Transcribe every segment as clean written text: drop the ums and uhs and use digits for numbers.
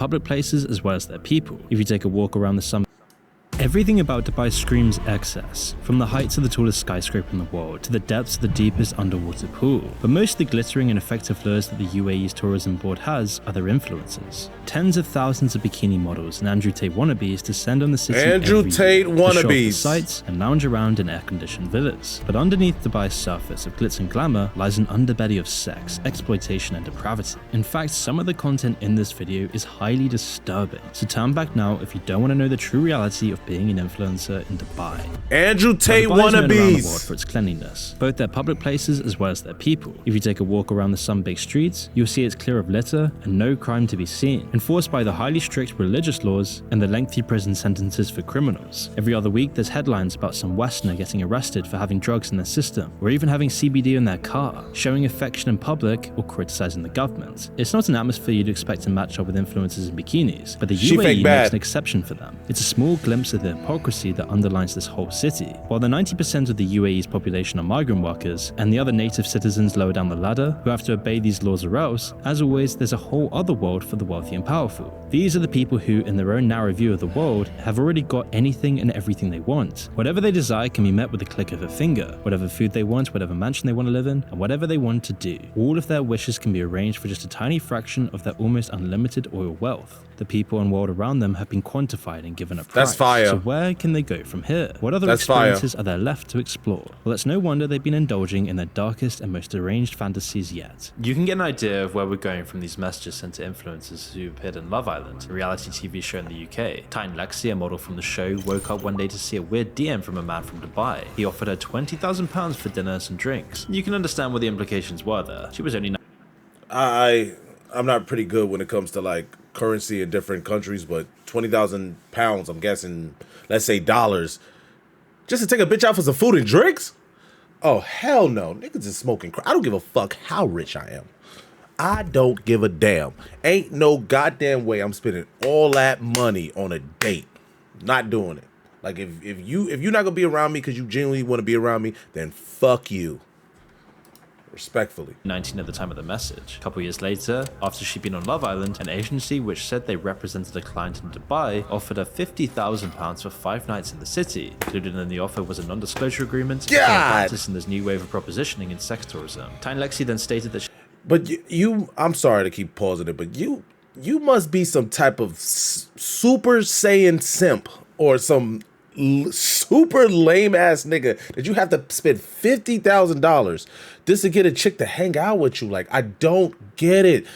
public places as well as their people. If you take a walk around the sun, everything about Dubai screams excess, from the heights of the tallest skyscraper in the world to the depths of the deepest underwater pool. But most of the glittering and effective lures that the UAE's tourism board has are their influencers. Tens of thousands of bikini models and Andrew Tate wannabes descend on the city every year to show off the sights and lounge around in air-conditioned villas. But underneath Dubai's surface of glitz and glamour lies an underbelly of sex, exploitation and depravity. In fact, some of the content in this video is highly disturbing, so turn back now if you don't want to know the true reality of being an influencer in Dubai. Andrew Tate Dubai is known around the world wannabes for its cleanliness, both their public places as well as their people. If you take a walk around the sun-baked streets, you'll see it's clear of litter and no crime to be seen, enforced by the highly strict religious laws and the lengthy prison sentences for criminals. Every other week there's headlines about some Westerner getting arrested for having drugs in their system, or even having CBD in their car, showing affection in public or criticizing the government. It's not an atmosphere you'd expect to match up with influencers in bikinis, but the UAE makes an exception for them. It's a small glimpse of the hypocrisy that underlines this whole city. While the 90% of the UAE's population are migrant workers, and the other native citizens lower down the ladder who have to obey these laws or else, as always, there's a whole other world for the wealthy and powerful. These are the people who, in their own narrow view of the world, have already got anything and everything they want. Whatever they desire can be met with a click of a finger. Whatever food they want, whatever mansion they want to live in, and whatever they want to do. All of their wishes can be arranged for just a tiny fraction of their almost unlimited oil wealth. The people and world around them have been quantified and given a price. That's fire. So where can they go from here? What other experiences are there left to explore? Well, it's no wonder they've been indulging in their darkest and most deranged fantasies yet. You can get an idea of where we're going from these messages sent to influencers who appeared in Love Island, a reality TV show in the UK. Tyne Lexi, a model from the show, woke up one day to see a weird DM from a man from Dubai. He offered her £20,000 for dinner and some drinks. You can understand what the implications were there. She was only I'm not pretty good when it comes to like currency in different countries, but £20,000, I'm guessing, let's say dollars, just to take a bitch out for some food and drinks? Oh, hell no. Niggas is smoking crack. I don't give a fuck how rich I am. I don't give a damn. Ain't no goddamn way I'm spending all that money on a date. Not doing it. Like if you're not gonna be around me because you genuinely want to be around me, then fuck you. Respectfully. 19 at the time of the message. A couple years later, after she'd been on Love Island, an agency which said they represented a client in Dubai offered her £50,000 for 5 nights in the city. Included in the offer was a non-disclosure agreement, practice in this new wave of propositioning in sex tourism. Tyne Lexi then stated that But I'm sorry to keep pausing it, but you must be some type of super saiyan simp or some super lame ass nigga that you have to spend $50,000 just to get a chick to hang out with you. Like, I don't get it.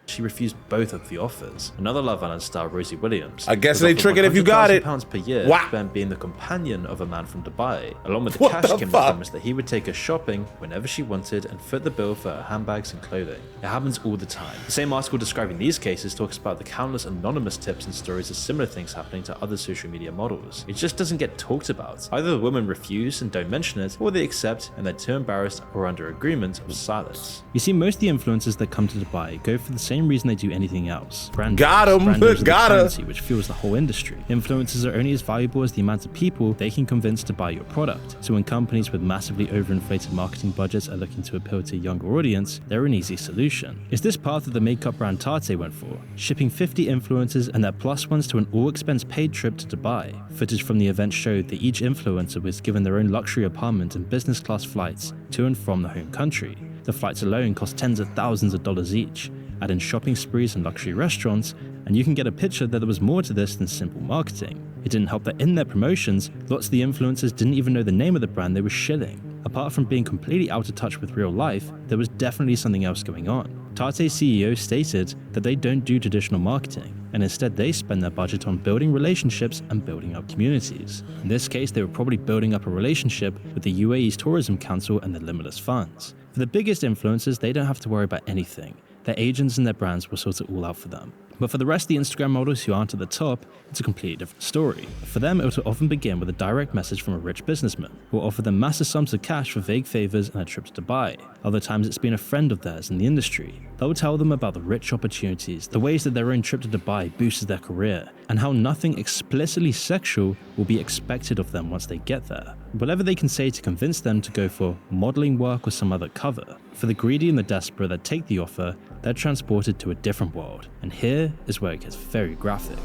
she refused both of the offers. Another Love Island star, Rosie Williams, I guess they trick it if you got it. £100,000 per year spent being the companion of a man from Dubai. Along with the What cash, the Kim fuck? promised that he would take her shopping whenever she wanted and foot the bill for her handbags and clothing. It happens all the time. The same article describing these cases talks about the countless anonymous tips and stories of similar things happening to other social media models. It just doesn't get talked about. Either the women refuse and don't mention it, or they accept and they're too embarrassed or under agreement of silence. You see, most of the influencers that come to Dubai go for the same reason they do anything else. Brand Got 'em. Got 'em. currency, which fuels the whole industry. Influencers are only as valuable as the amount of people they can convince to buy your product. So when companies with massively overinflated marketing budgets are looking to appeal to a younger audience, they're an easy solution. It's this path that the makeup brand Tarte went for, shipping 50 influencers and their plus ones to an all-expense paid trip to Dubai. Footage from the event showed that each influencer was given their own luxury apartment and business class flights to and from the home country. The flights alone cost tens of thousands of dollars each. Add in shopping sprees and luxury restaurants, and you can get a picture that there was more to this than simple marketing. It didn't help that in their promotions, lots of the influencers didn't even know the name of the brand they were shilling. Apart from being completely out of touch with real life, there was definitely something else going on. Tarte's CEO stated that they don't do traditional marketing, and instead they spend their budget on building relationships and building up communities. In this case, they were probably building up a relationship with the UAE's Tourism Council and the limitless funds. For the biggest influencers, they don't have to worry about anything. Their agents and their brands will sort it all out for them. But for the rest of the Instagram models who aren't at the top, it's a completely different story. For them, it will often begin with a direct message from a rich businessman who will offer them massive sums of cash for vague favors and a trip to Dubai. Other times it's been a friend of theirs in the industry. They'll tell them about the rich opportunities, the ways that their own trip to Dubai boosts their career, and how nothing explicitly sexual will be expected of them once they get there. Whatever they can say to convince them to go for modeling work or some other cover. For the greedy and the desperate that take the offer, they're transported to a different world, and here is where it gets very graphic.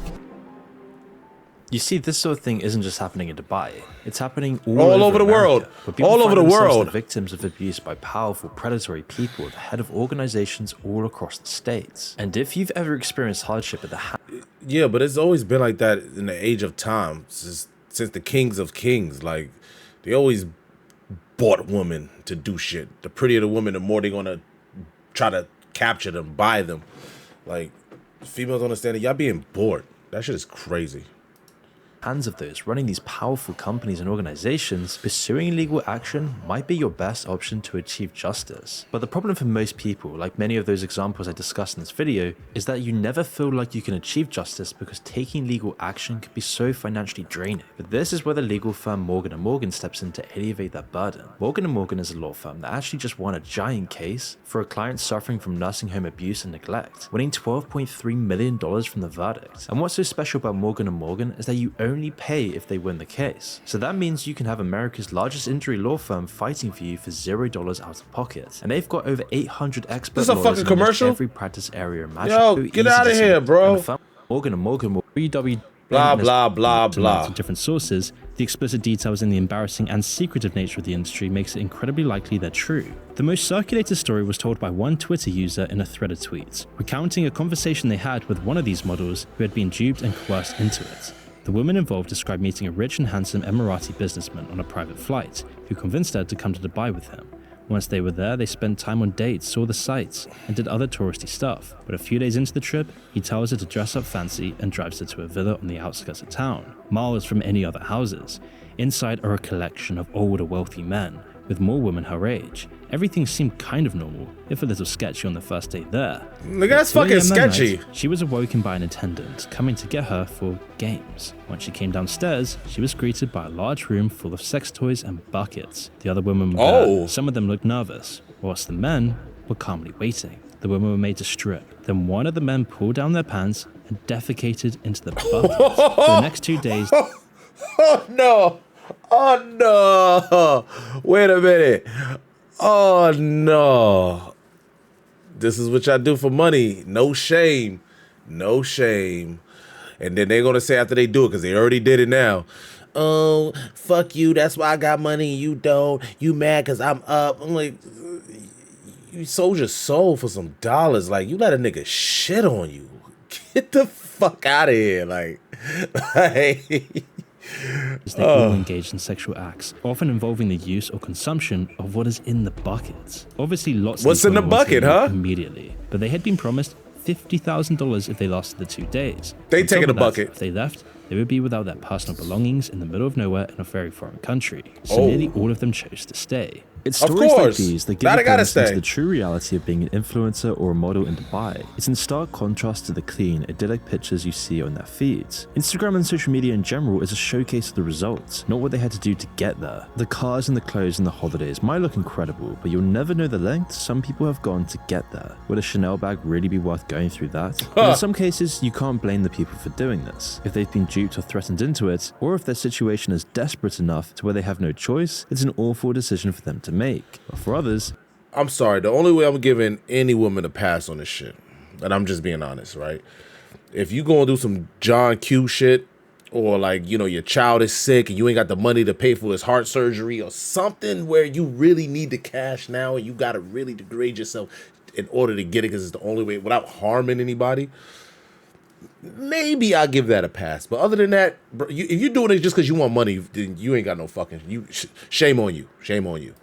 You see, this sort of thing isn't just happening in Dubai. It's happening all over the world. All over the world. Victims of abuse by powerful, predatory people at the head of organizations all across the states. And if you've ever experienced hardship at the yeah, but it's always been like that in the age of time, since the kings of kings. Like, they always bought women to do shit. The prettier the woman, the more they're gonna try to capture them, buy them. Like, females understand that y'all being bored. That shit is crazy. hands of those running these powerful companies and organizations, pursuing legal action might be your best option to achieve justice. But the problem for most people, like many of those examples I discussed in this video, is that you never feel like you can achieve justice because taking legal action can be so financially draining. But this is where the legal firm Morgan & Morgan steps in to alleviate that burden. Morgan & Morgan is a law firm that actually just won a giant case for a client suffering from nursing home abuse and neglect, winning $12.3 million from the verdict. And what's so special about Morgan & Morgan is that you only pay if they win the case. So that means you can have America's largest injury law firm fighting for you for $0 out of pocket. And they've got over 800 expert lawyers in every practice area imaginable. Yo, get out of here, bro. Morgan & Morgan will blah, blah, blah, blah. Different sources, the explicit details and the embarrassing and secretive nature of the industry makes it incredibly likely they're true. The most circulated story was told by one Twitter user in a thread of tweets, recounting a conversation they had with one of these models who had been duped and coerced into it. The woman involved described meeting a rich and handsome Emirati businessman on a private flight, who convinced her to come to Dubai with him. Once they were there, they spent time on dates, saw the sights, and did other touristy stuff. But a few days into the trip, he tells her to dress up fancy and drives her to a villa on the outskirts of town, miles from any other houses. Inside are a collection of older, wealthy men, with more women her age. Everything seemed kind of normal, if a little sketchy on the first day there. Look, that's fucking sketchy. She was awoken by an attendant coming to get her for games. When she came downstairs, she was greeted by a large room full of sex toys and buckets. The other women were there. Some of them looked nervous, whilst the men were calmly waiting. The women were made to strip. Then one of the men pulled down their pants and defecated into the buckets. For the next 2 days... Oh no! Oh no! Wait a minute. Oh no. This is what y'all do for money. No shame. No shame. And then they're going to say after they do it, because they already did it now, oh, fuck you. That's why I got money. You don't. You mad because I'm up. I'm like, you sold your soul for some dollars. Like, you let a nigga shit on you. Get the fuck out of here. Like they all engaged in sexual acts, often involving the use or consumption of what is in the buckets. Obviously, lots of what's in the bucket, huh? Immediately, but they had been promised $50,000 if they lasted the 2 days. They taking a bucket. If they left, they would be without their personal belongings in the middle of nowhere in a very foreign country. So nearly all of them chose to stay. It's stories like these that give a glimpse into the true reality of being an influencer or a model in Dubai. It's in stark contrast to the clean, idyllic pictures you see on their feeds. Instagram and social media in general is a showcase of the results, not what they had to do to get there. The cars and the clothes and the holidays might look incredible, but you'll never know the lengths some people have gone to get there. Would a Chanel bag really be worth going through that? And in some cases, you can't blame the people for doing this. If they've been duped or threatened into it, or if their situation is desperate enough to where they have no choice, it's an awful decision for them to make. But for others, I'm sorry, the only way I'm giving any woman a pass on this shit, and I'm just being honest, right? If you gonna do some John Q shit, or like, you know, your child is sick and you ain't got the money to pay for his heart surgery, or something where you really need the cash now and you gotta really degrade yourself in order to get it because it's the only way without harming anybody, maybe I'll give that a pass. But other than that, bro, if you're doing it just because you want money, then you ain't got no fucking, shame on you. Shame on you.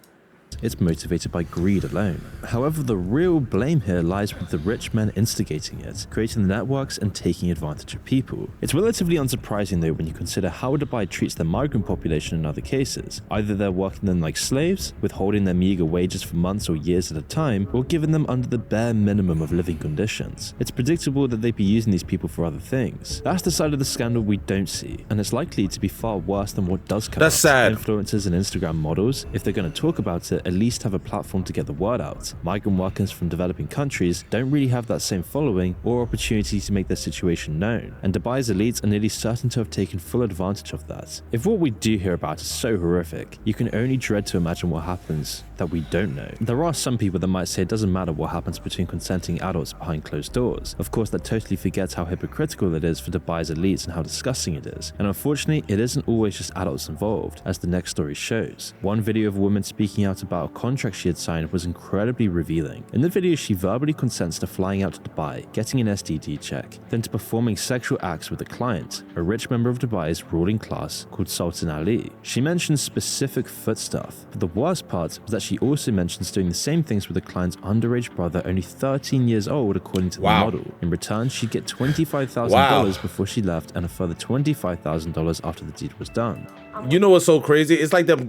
it's motivated by greed alone. However, the real blame here lies with the rich men instigating it, creating the networks and taking advantage of people. It's relatively unsurprising though when you consider how Dubai treats the migrant population in other cases. Either they're working them like slaves, withholding their meager wages for months or years at a time, or giving them under the bare minimum of living conditions. It's predictable that they'd be using these people for other things. That's the side of the scandal we don't see, and it's likely to be far worse than what does come out. That's sad. Influencers and Instagram models, if they're going to talk about it, at least have a platform to get the word out. Migrant workers from developing countries don't really have that same following or opportunity to make their situation known, and Dubai's elites are nearly certain to have taken full advantage of that. If what we do hear about is so horrific, you can only dread to imagine what happens that we don't know. There are some people that might say it doesn't matter what happens between consenting adults behind closed doors. Of course, that totally forgets how hypocritical it is for Dubai's elites and how disgusting it is. And unfortunately, it isn't always just adults involved, as the next story shows. One video of a woman speaking out about a contract she had signed was incredibly revealing. In the video, she verbally consents to flying out to Dubai, getting an STD check, then to performing sexual acts with a client, a rich member of Dubai's ruling class called Sultan Ali. She mentions specific foot stuff, but the worst part was that she also mentions doing the same things with the client's underage brother, only 13 years old according to the model. In return, she'd get $25,000 before she left and a further $25,000 after the deed was done. You know what's so crazy? It's like them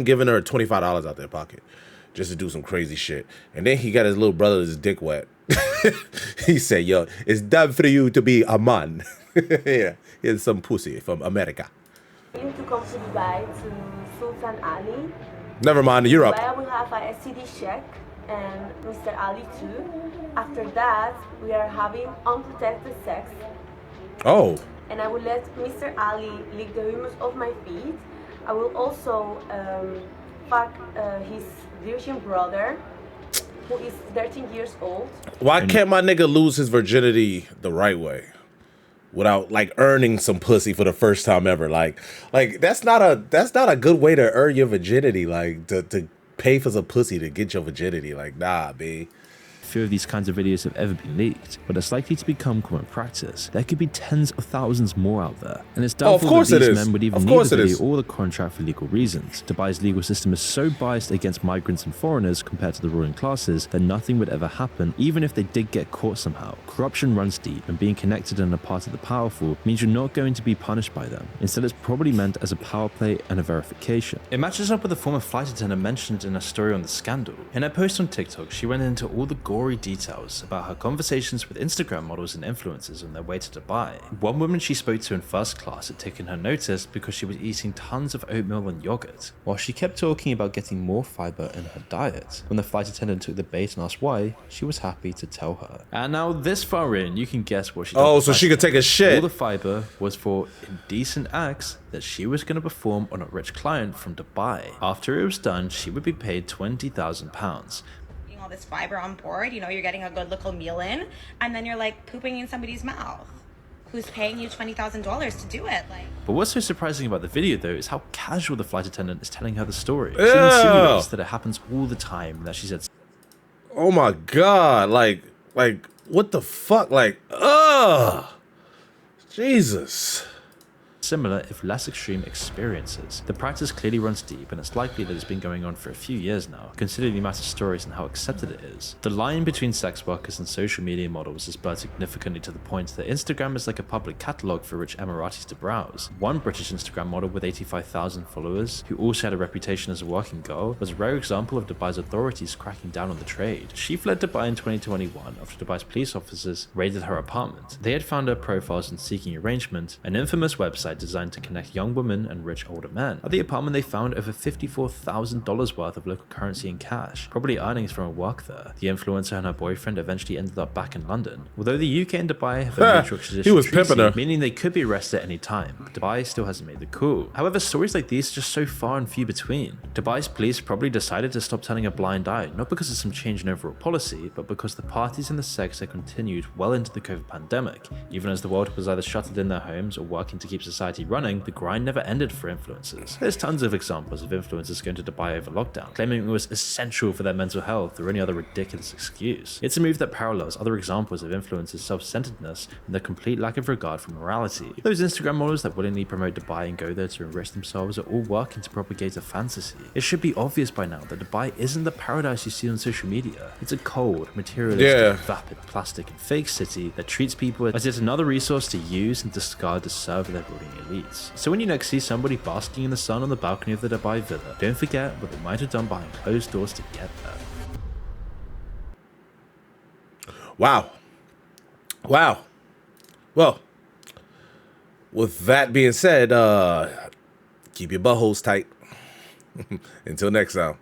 giving her $25 out their pocket just to do some crazy shit. And then he got his little brother's dick wet. He said, yo, it's done for you to be a man. Yeah, here's some pussy from America. To come to Dubai to Sultan Ali. Never mind, Europe. Dubai will have a STD check and Mr. Ali too. After that, we are having unprotected sex. Oh. And I will let Mr. Ali lick the humus of my feet. I will also fuck his virgin brother, who is 13 years old. Why can't my nigga lose his virginity the right way? Without like earning some pussy for the first time ever. Like that's not a good way to earn your virginity. Like to pay for some pussy to get your virginity. Like, nah, B. Few of these kinds of videos have ever been leaked, but it's likely to become common practice. There could be tens of thousands more out there, and it's doubtful that these men would even need the video or the contract for legal reasons. Dubai's legal system is so biased against migrants and foreigners compared to the ruling classes that nothing would ever happen, even if they did get caught somehow. Corruption runs deep, and being connected and a part of the powerful means you're not going to be punished by them. Instead, it's probably meant as a power play and a verification. It matches up with a former flight attendant mentioned in a story on the scandal. In her post on TikTok, she went into all the gory details about her conversations with Instagram models and influencers on their way to Dubai. One woman she spoke to in first class had taken her notice because she was eating tons of oatmeal and yogurt, while she kept talking about getting more fiber in her diet. When the flight attendant took the bait and asked why, she was happy to tell her. And now this far in, you can guess what she did. Oh, so she could take a shit. All the fiber was for indecent acts that she was going to perform on a rich client from Dubai. After it was done, she would be paid £20,000. All this fiber on board, you know, you're getting a good little meal in, and then you're like pooping in somebody's mouth who's paying you $20,000 to do it. Like, but what's so surprising about the video though is how casual the flight attendant is telling her the story. She insinuates that it happens all the time, and that she said, oh my god, like what the fuck, like Jesus. similar, if less extreme, experiences. The practice clearly runs deep, and it's likely that it's been going on for a few years now, considering the amount of stories and how accepted it is. The line between sex workers and social media models has blurred significantly to the point that Instagram is like a public catalogue for rich Emiratis to browse. One British Instagram model with 85,000 followers, who also had a reputation as a working girl, was a rare example of Dubai's authorities cracking down on the trade. She fled Dubai in 2021 after Dubai's police officers raided her apartment. They had found her profiles on Seeking Arrangement, an infamous website designed to connect young women and rich older men. At the apartment, they found over $54,000 worth of local currency in cash, probably earnings from her work there. The influencer and her boyfriend eventually ended up back in London. Although the UK and Dubai have a mutual extradition treaty, meaning they could be arrested at any time, Dubai still hasn't made the call. However, stories like these are just so far and few between. Dubai's police probably decided to stop turning a blind eye, not because of some change in overall policy, but because the parties in the sector continued well into the COVID pandemic, even as the world was either shuttered in their homes or working to keep society society running, the grind never ended for influencers. There's tons of examples of influencers going to Dubai over lockdown, claiming it was essential for their mental health or any other ridiculous excuse. It's a move that parallels other examples of influencers' self-centeredness and their complete lack of regard for morality. Those Instagram models that willingly promote Dubai and go there to enrich themselves are all working to propagate a fantasy. It should be obvious by now that Dubai isn't the paradise you see on social media. It's a cold, materialistic, vapid, plastic, and fake city that treats people as yet another resource to use and discard to serve their ruling elites. So when you next see somebody basking in the sun on the balcony of the Dubai villa, don't forget what they might have done behind closed doors to get there. Wow. Well, with that being said, keep your buttholes tight. Until next time.